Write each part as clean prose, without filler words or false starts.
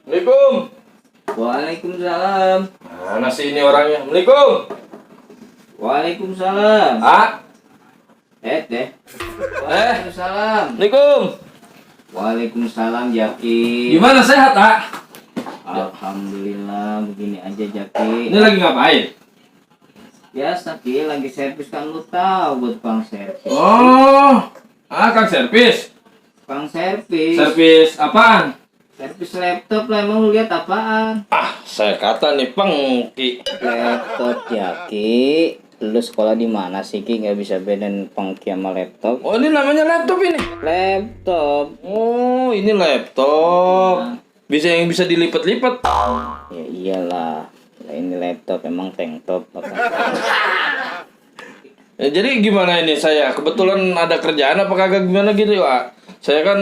Assalamualaikum. Waalaikumsalam. Mana sih ini orangnya? Assalamualaikum. Waalaikumsalam. Deh. Waalaikumsalam. Assalamualaikum. Waalaikumsalam Jaki. Gimana sehat, Ah? Alhamdulillah begini aja Jaki. Ini lagi ngapain? Biasa Ki, lagi servis kan lu tahu buat Bang servis. Oh, Kang servis. Bang servis. Servis apaan? Servis laptop lah, emang lu lihat apaan? Saya kata nih pengki. Laptop Jaki. Lu sekolah di mana sih Ki? Nggak bisa bedain pengki sama laptop. Oh, ini namanya laptop ini. Laptop. Oh, ini laptop. Bisa yang bisa dilipat-lipat. Ya iyalah. Lah ini laptop emang tank top apa? Ya, jadi gimana ini saya? Kebetulan ada kerjaan apa kagak gimana gitu ya? Saya kan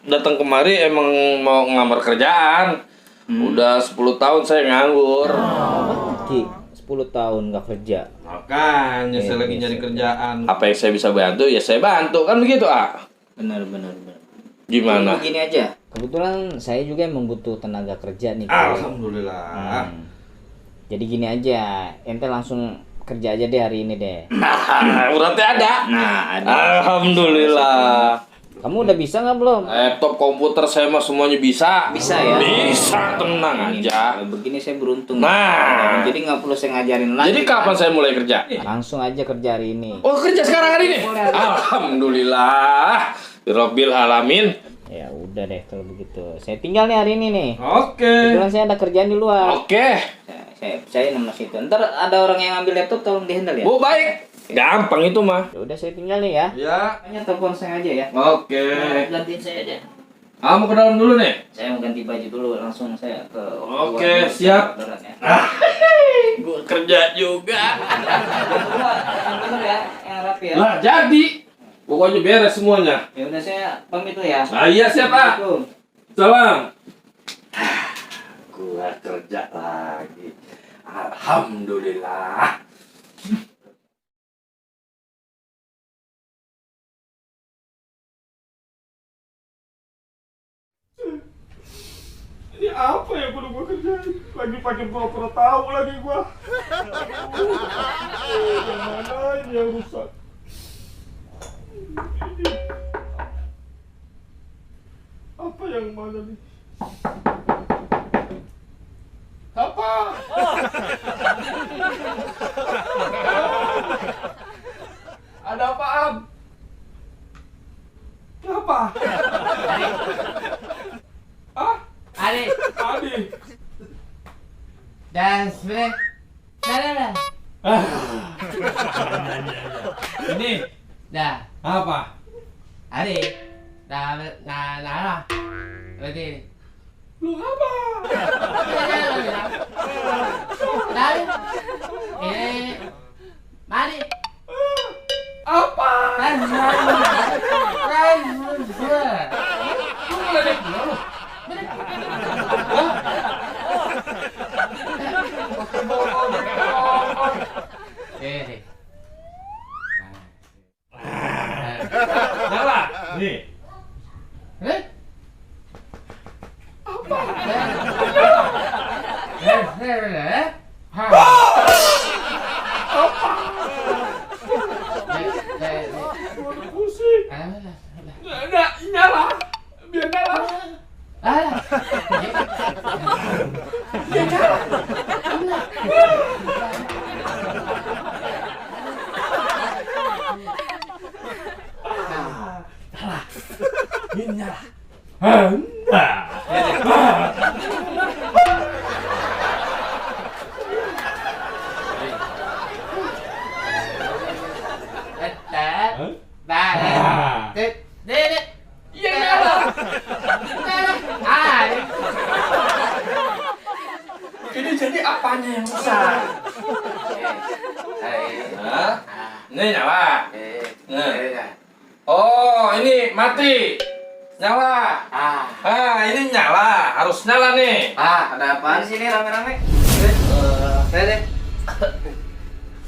datang kemari emang mau ngamar kerjaan. Udah 10 tahun saya nganggur. Ki, 10 tahun nggak kerja. Makanya saya lagi nyari kerjaan. Apa yang saya bisa bantu ya saya bantu kan begitu, Benar. Gimana? Begini aja. Kebetulan saya juga emang butuh tenaga kerja nih. Ki. Alhamdulillah. Jadi gini aja, ente langsung kerja aja deh hari ini deh. Berarti ada. Nah, ada. Alhamdulillah. Kamu udah bisa nggak belum? Laptop, komputer saya mah semuanya bisa. Bisa ya? Bisa, tenang Ini, aja. begini saya beruntung. Nah. Jadi nggak perlu saya ngajarin lagi. Jadi kapan saya mulai kerja? Langsung aja kerja hari ini. Oh, kerja sekarang hari ini? Boleh. Alhamdulillah. Rabbil alamin. Ya udah deh kalau begitu. Saya tinggal nih hari ini nih. Oke. Kebetulan saya ada kerjaan di luar. Oke. Saya nomor situ. Ntar ada orang yang ngambil laptop tolong dihandle ya. Bu, baik. Gampang itu mah. Ya udah saya tinggal nih ya. Ya. Hanya telepon saya aja ya. Oke. Gantiin saya aja. Mau ke dalam dulu nih? Saya mau ganti baju dulu langsung saya ke. Oke, siap. Ya. Gue kerja juga. Yang bener ya, yang rapi ya. Lah, jadi. Pokoknya beres semuanya. Ya udah saya pamit tuh ya. Iya, siap, Pak. Assalamualaikum. Salam. Gua kerja lagi. Alhamdulillah. Ini apa yang perlu gua kerjain? Lagi pakai pura-pura tahu lagi gua. Yang mana ini yang rusak? Ini. Apa yang mana nih? Apa? Ada apaan? Apa? Adik, Adi. dan sebenarnya, dah. Ini Dah, apa? adik, nah, berarti, Lu apa? dah, ini, mari, Apa? Lu ngeledek gua lu? Nyala. Nih. Gua udah pusing. Nggak, nyala. Biar nyala. Ini nyala. Iya nyala. Ini jadi apanya yang rusak? Hah? Ini nyala. Nah. Oh, ini mati. Nyala. Ini nyala. Harus nyala nih. Ada apaan sih ini rame-rame? Deh.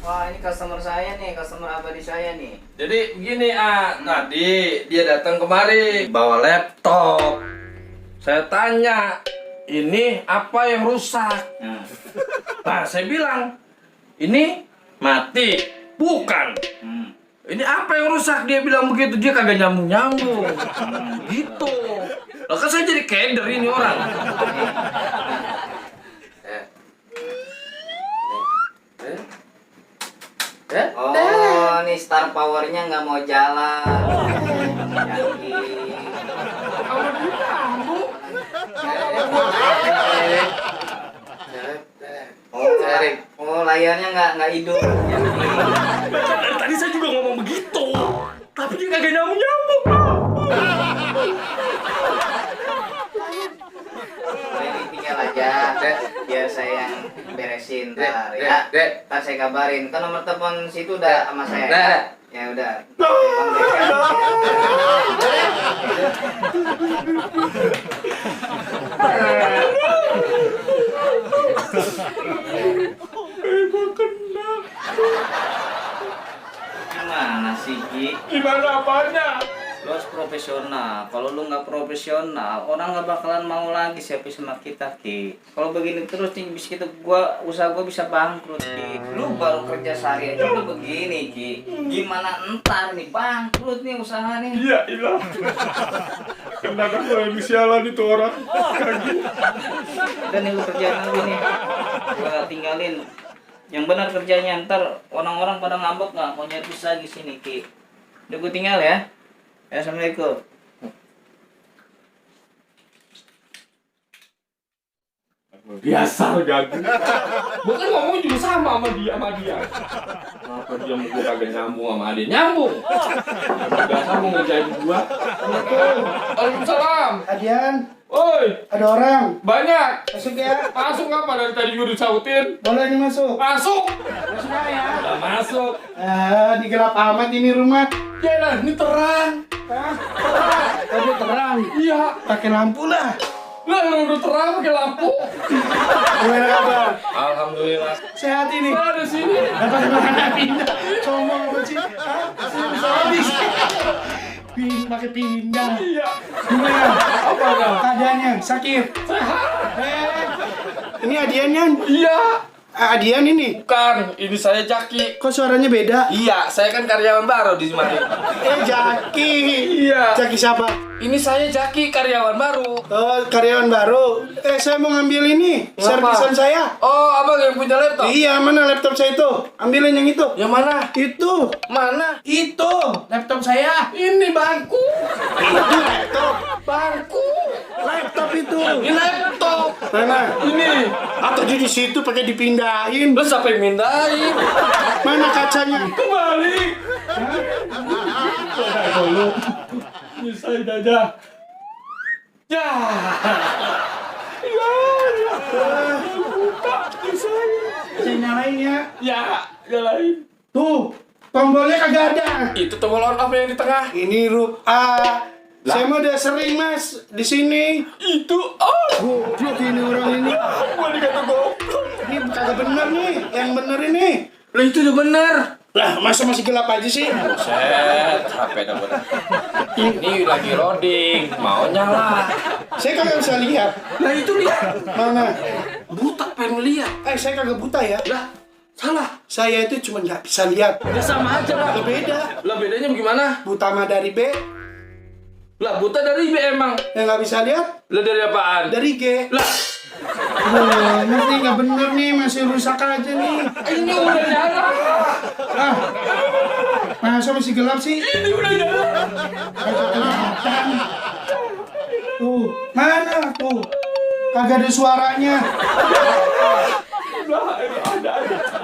Wah, ini customer saya nih, customer abadi saya nih. Jadi begini, tadi dia datang kemari bawa laptop. Saya tanya, ini apa yang rusak? Nah, saya bilang, ini mati. Bukan. Ini apa yang rusak? Dia bilang begitu, dia kagak nyambung-nyambung. Gitu. Lah kan saya jadi keder ini orang. Oh, nih star powernya nggak mau jalan. Oh, layarnya nggak hidup. Dari tadi saya juga ngomong begitu, tapi dia kagak nyambung-nyambung. Ini tinggal aja, biar saya yang beresin ntar ya. Ntar saya kabarin. Kan nomor telepon situ udah sama saya. Ya udah. Gimana sih, Ki? Gimana apanya? Lo harus profesional. Kalau lu nggak profesional, orang nggak bakalan mau lagi servis sama kita, Ki. Kalau begini terus nih, bisa kita usaha gua bisa bangkrut, Ki. Lu baru kerja sehari aja udah begini, Ki. Gimana entar nih bangkrut nih usaha nih? Iya, ilah. Kenapa gue yang sialan itu orang? Dan lu kerjaan lagi nih, gua tinggalin. Yang benar kerjanya, ntar orang-orang pada ngambek nggak mau nyervis lagi sini, Ki. Udah gua tinggal ya. Assalamualaikum. Biasa gagu. Bukan ngomong juga sama dia. Kenapa dia mau gua kagak nyambung sama dia? Nyambung. Biasa mau ngerjain gua. Waalaikumsalam. Adian, Oi, ada orang. banyak. Masuk ya. Masuk apa dari tadi gua disautin? Boleh nih masuk. Masuk. Masuk ya. Udah masuk. Di gelap amat ini rumah. Ya lah, ini terang. Tadi terang. Iya. Pakai lampu lah. Lah, udah terang pakai lampu. Gimana kabar? Alhamdulillah. Sehat ini. Ada sini. Apa mana pindah? Sombong apa sih? Hah? Bisa habis. Pakai pindah. Iya. Gimana? Apa enggak? Keadaannya sakit. Sehat. Ini Adiannya. Iya. Adian ini. Bukan, ini saya Jaki. Kok suaranya beda? Iya, saya kan karyawan baru di sini. Jaki. Iya. Jaki siapa? Ini saya Jaki, karyawan baru. Oh, karyawan baru. Saya mau ngambil ini, servisan saya. Oh, abang yang punya laptop? Iya, mana laptop saya itu? Ambilin yang itu. Yang mana? Itu. Mana? Itu laptop saya. Ini bangku. Itu laptop. Bangku. Laptop itu. Ini laptop. Mana? Ini. Atau di situ pakai dipindahin. Lu siapa yang mindahin? Mana kacanya? Kembali. Dulu. Nyusahin aja. Ya. Saya nyalain ya. Ya, nyalain. Tuh, tombolnya kagak ada. Itu tombol on off yang di tengah. Ini huruf A. Saya mah udah sering mas di sini. Itu on. Goblok ini orang ini. Gua dikata goblok. Ini kagak bener nih. Yang bener ini. Lah itu udah bener. Lah, masa masih gelap aja sih? Buset, HP dah bener. Ini lagi loading, mau nyala. Saya kagak bisa lihat. Lah itu lihat. Mana? Buta pengen lihat. Saya kagak buta ya. Lah, salah. Saya itu cuma nggak bisa lihat. Ya sama aja lah. Kagak beda. Lah bedanya bagaimana? Buta mah dari B. Lah buta dari B emang. Yang nggak bisa lihat Lah dari apaan? dari G. Lah, Nanti nggak bener nih, masih rusak aja nih. ini udah nyala. Ah, masa masih gelap sih? Ini udah nyala. Kagak kelihatan. Tuh, mana tuh? Kagak ada suaranya. Lah, ada.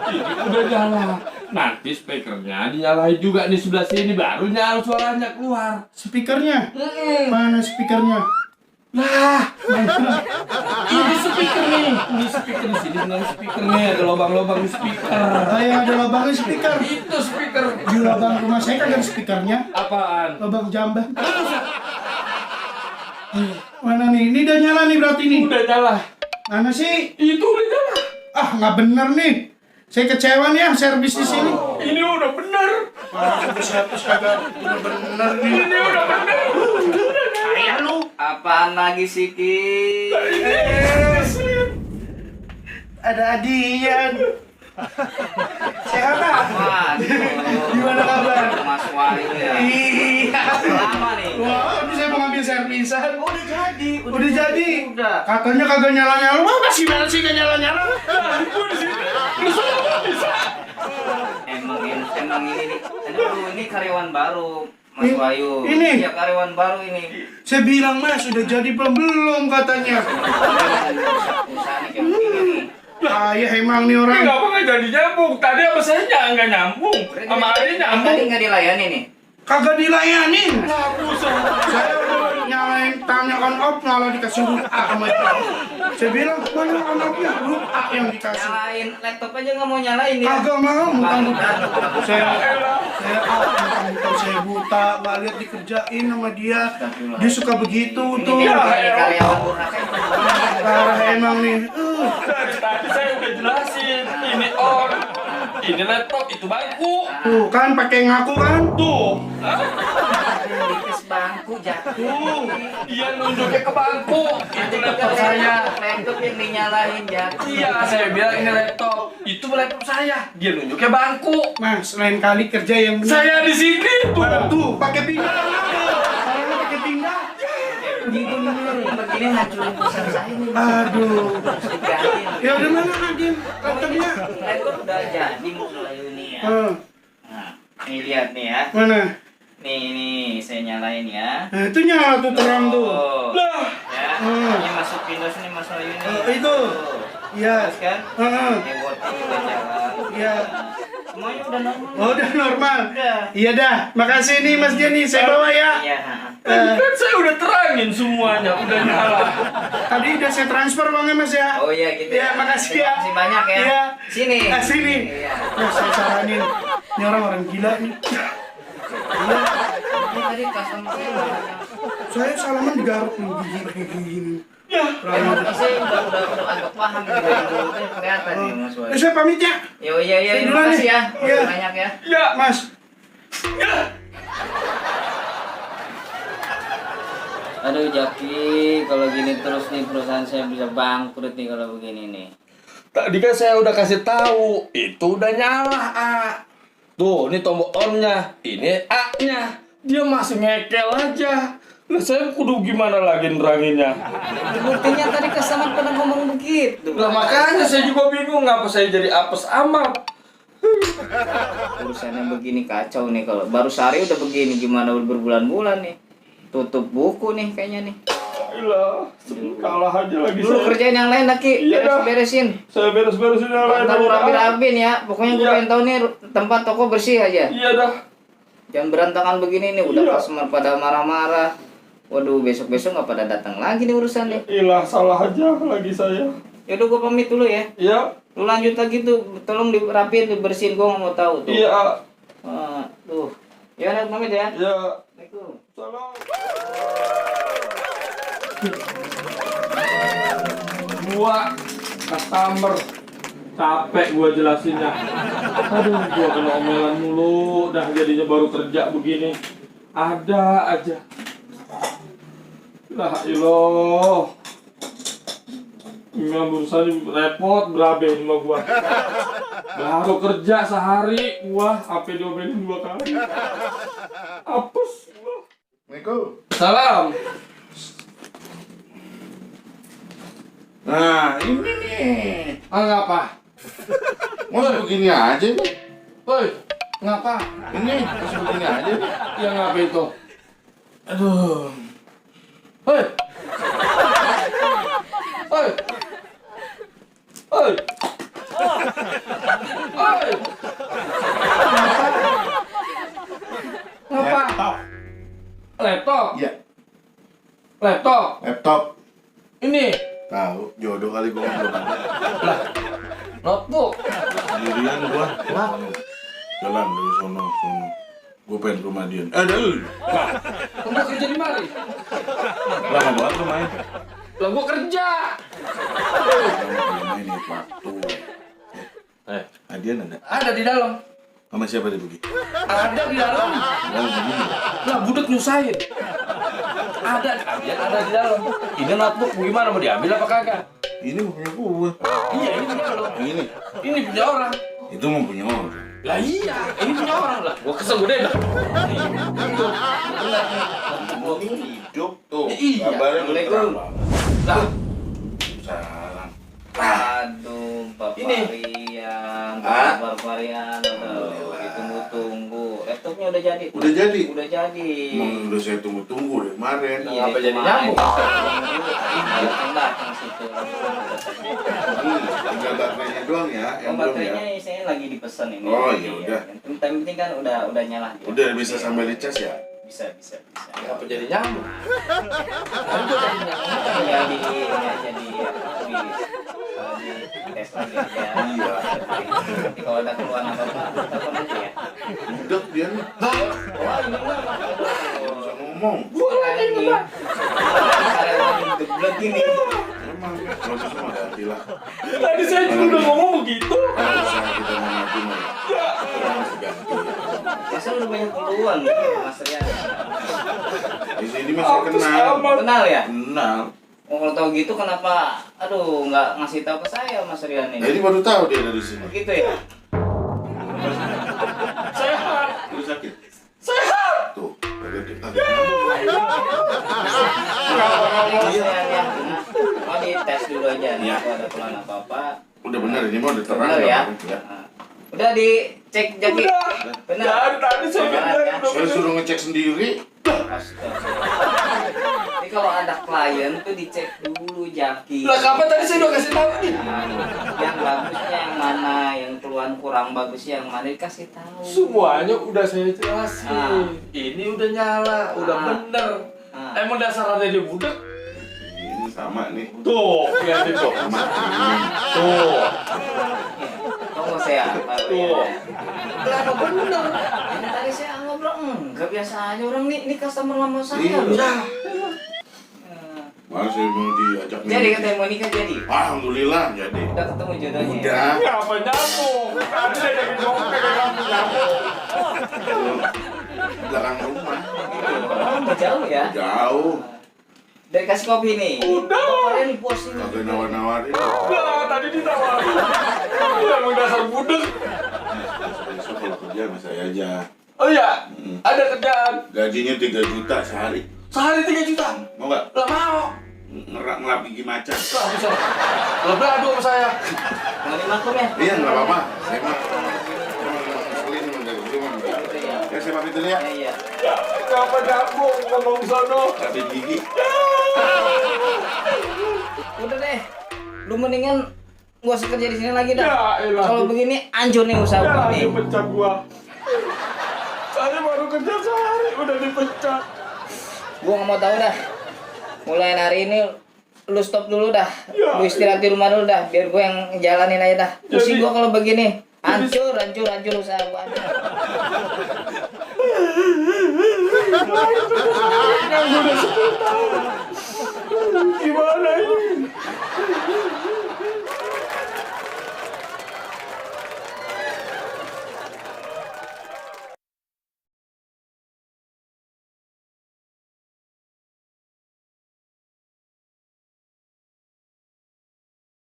Ini udah nyala. Nanti speakernya dinyalain juga di sebelah sini baru nyala suaranya keluar. Speakernya? Mana speakernya? Lah, ini speaker nih. Ini speaker di sini dengan speakernya ada lubang-lubang di speaker. Yang ada lubangnya speaker. Itu speaker. Di lubang rumah saya kagak ada speakernya. Apaan? Lubang jamban. Mana nih? Ini udah nyala nih berarti nih. Udah nyala. Mana sih? Itu udah nyala. Ah, nggak bener nih. Saya kecewa nih ya servis di sini. Ini udah bener. Servis kagak bener nih. Ini udah bener. Kayak lu. Apaan lagi sih, Ki? Ada Adian. Sehat tak? Gimana kabar? Mas Wahyu ya. Iya. Lama nih. Wah, ini saya mau ngambil servisan. Oh, udah jadi. Udah jadi. Udah. Katanya kagak nyala-nyala. Wah, masih mana sih gak nyala-nyala? Gua di sini. Emang ini nih. Aduh, ini karyawan baru. Mas Wahyu. Ini? Ya karyawan baru ini. Saya bilang, Mas, sudah jadi belum katanya. Perusahaan kayak begini nih. Ya emang nih orang. Kenapa nggak jadi nyambung? Tadi apa saya nggak nyambung? Sama Ari nyambung. Tadi nggak dilayani nih. Kagak dilayanin. Saya udah nyalain tanyakan op malah dikasih huruf A sama itu. Saya bilang mana on opnya huruf A yang dikasih. Nyalain laptop aja nggak mau nyalain ya. Kagak mau, bukan. Saya Elah. saya buta, nggak lihat dikerjain sama dia. Dia suka begitu Ini tuh. dia karyawan durhaka. Parah emang nih. Dari tadi saya udah jelasin. Ini on, ini laptop, itu bangku. Tuh kan pakai ngaku kan? Tuh, Dikes bangku jatuh. dia nunjuknya ke bangku. Itu laptop saya. Laptop yang dinyalain jatuh. Iya, saya bilang ini laptop. Itu laptop saya. Dia nunjuknya bangku. Mas, lain kali kerja yang benar. Saya di sini tuh. Mana tuh pakai pinggang. Kalau pakai pinggang. Begini hancurin perusahaan saya nih. Aduh. Harus diganti. Ya udah mana Nadine? Laptopnya. Laptop udah jadi mulai ini ya. Nah, ini lihat nih ya. Mana? Nih, saya nyalain ya. Nah, itu nyala tuh terang tuh. Oh. Lah, Ya, ini masuk Windows nih Mas Wahyu nih. Itu. Tuh. Iya. Terus kan? Heeh. Ini buatnya juga jalan. Iya. Nah, semuanya udah normal. Oh, udah normal. Udah. Iya dah. Makasih nih Mas Jenny, saya bawa ya. Iya. tadi kan saya udah terangin semuanya, udah nyala. Tadi udah saya transfer uangnya Mas ya. Oh iya gitu. Iya, makasih ya. Terima kasih banyak ya. Iya. Sini. Sini. Iya. Nah, saya saranin. Ini orang gila nih. Iya. Ini tadi customer saya banyak. Saya salaman digaruk nih kayak gini. Ya, Saya udah agak paham gitu dari dulu tuh kelihatan nih Mas Wahyu. Saya pamit ya. Iya, Saya terima duluan kasih nih. ya. Iya. Banyak ya. ya, Mas. ya. Aduh Jaki, kalau gini terus nih perusahaan saya bisa bangkrut nih kalau begini nih. Tadi kan saya udah kasih tahu, itu udah nyala A. Tuh, ini tombol on-nya, ini A-nya. Dia masih ngekel aja. Lah saya kudu gimana lagi neranginnya? Buktinya tadi customer pada ngomong begitu. Lah makanya saya juga bingung ngapa saya jadi apes amat. Urusannya begini kacau nih kalau baru sehari udah begini gimana berbulan-bulan nih. Tutup buku nih kayaknya nih. Ayolah, kalah aja lagi Dulu saya. kerjain yang lain lagi, Iya dah. beres-beresin. Saya beres-beresin yang lain. Tahu aja. rapi-rapin ya. Pokoknya gue Iya. pengen tahu nih tempat toko bersih aja. Iya dah. Jangan berantakan begini nih, udah Iya. customer pada marah-marah. Waduh, besok-besok nggak pada datang lagi nih urusannya. Ilah, salah aja lagi saya. Yaudah gue pamit dulu ya. Iya, Lu lanjut lagi tuh, tolong dirapiin, dibersihin, gue nggak mau tahu tuh. iya, Tuh. Ya, nak pamit ya. iya. Assalamualaikum. Salam. Gua customer capek gua jelasinnya. Aduh, gua kena omelan mulu, dah jadinya baru kerja begini. Ada aja. Lah iloh. Nggak berusaha repot berabe sama gua. Baru kerja sehari gua sampai diomelin 2 kali. Apes gua. Assalamualaikum. Salam. Nah, ini nih. Ngapa? Masa begini aja nih? Woi, ngapa? Ini masih begini aja nih. Yang ngapa itu? Aduh. Woi. Woi. Woi. Woi. Ngapa? Laptop. Laptop. Iya, Laptop. laptop. Ini Tahu, jodoh kali gua belum ada. notebook. Sendirian gua. Jalan dari sono. Gua pengen ke rumah dia. Ada lu. Kamu kerja di mana? Lama banget lu main. Lah gua kerja. Lama main nih waktu. Adian ada? Ada di dalam. Sama siapa dia pergi? Ada di dalam. Dalam begini. Lah budak nyusahin. Ada di dalam. Ini notebook gimana mau diambil apa kagak? Ini punya gue. Iya, ini punya lo. Ini. Ini punya orang. Itu mau punya orang. Lah iya, ini punya orang lah. Gua kesel gede dah. Hidup tuh. Iya. Kabarnya udah terang banget. Lah, Salam. Aduh, Bapak Ini. Rian, Ah? Bapak Rian, aduh, ditunggu-tunggu. Laptopnya udah jadi. Udah jadi? Udah jadi. Emang udah saya tunggu-tunggu dari kemarin. Iya, Ngapa itu jadi mah. nyambung? Datang situ. Tinggal baterainya doang ya, yang belum ya. Baterainya saya lagi dipesan ini. Oh, iya, udah. Yang penting kan udah nyala. Udah bisa Iya. sambil dicas ya? Bisa. ngapa jadi nyambung? Jadi tes lagi aja. Iya. Nanti kalau ada keluhan apa-apa, telepon aja ya. Udah dia nih. Wah, ini mah Nggak bisa ngomong. lagi. Karyawan geblek gini. Emang kalau bisa mah ganti lah. Tadi saya juga udah ngomong begitu. Kalau usaha kita mau maju mah ya. Kita mesti ganti. Masa udah banyak keluhan Mas Rian. Di sini masih kenal. Kenal ya? Kenal. Oh, kalau tahu gitu kenapa aduh nggak ngasih tahu ke saya Mas Rian ini? Jadi baru tahu dia dari sini. Begitu ya? Sehat. Lu sakit? Sehat. Tuh, agak Mas Rian ya. Mau dites dulu aja nih Iya. kalau ada keluhan apa-apa. Udah benar ini mau udah terang. Benar ya? Ya. Nah, udah dicek Jaki. Benar. Dari tadi saya Benar, bilang ya? udah Saya suruh ngecek sendiri. Jadi kalau ada klien tuh dicek dulu Jaki. Lah kapan tadi saya udah kasih tahu nih? Nah, yang bagusnya yang mana, yang keluhan kurang bagusnya yang mana dikasih tahu. Semuanya udah saya jelasin. Ah. Ini udah nyala, udah Ah. bener. Ah. Emang dasar ada dia budak? Ini sama nih. Tuh, lihatin tuh. Sama. Tuh. Kamu saya Tuh. Kenapa bener? ini tadi saya ngobrol enggak biasa aja orang ini customer lama saya Iya. loh. Ya. Nah, Masih mau diajak jadi nih. katanya mau nikah jadi. Alhamdulillah jadi. Udah ketemu jodohnya. Udah. Ngapa nyambung? Tadi saya jadi ngomong kayak nyambung. Tuh. Belakang rumah. Oh, nggak jauh ya. Jauh. Dari kasih kopi nih. Udah. Kalian bos ini. Kagak nawar-nawarin. Nah, tadi ditawarin. Emang dasar budak. Besok kalau kerja sama saya aja. Oh iya, ada kerjaan. Gajinya 3 juta sehari. Sehari 3 juta. Mau nggak? Lah mau. Ngelap gigi macan. Lah bisa. Lah beradu sama saya. Mau dimaklum ya. Iya nggak apa-apa. Saya mah ngeselin emang dari dulu mah. Ya saya pamit dulu ya. Iya. Ngapa nyambung ngomong sono? Tapi gigi. Udah deh. Lu mendingan gua usah kerja di sini lagi dah. Ya elah. Kalau begini anjur nih usaha Ya, gua nih. dipecat gua. Saya baru kerja sehari udah dipecat. Gua nggak mau tahu dah. Mulai hari ini lu stop dulu dah. Ya. Lu istirahat di rumah dulu dah. Biar gua yang jalanin aja dah. Pusing Jadi- gua kalau begini. Hancur usaha gua. Yang udah 10 tahun. Gimana ini?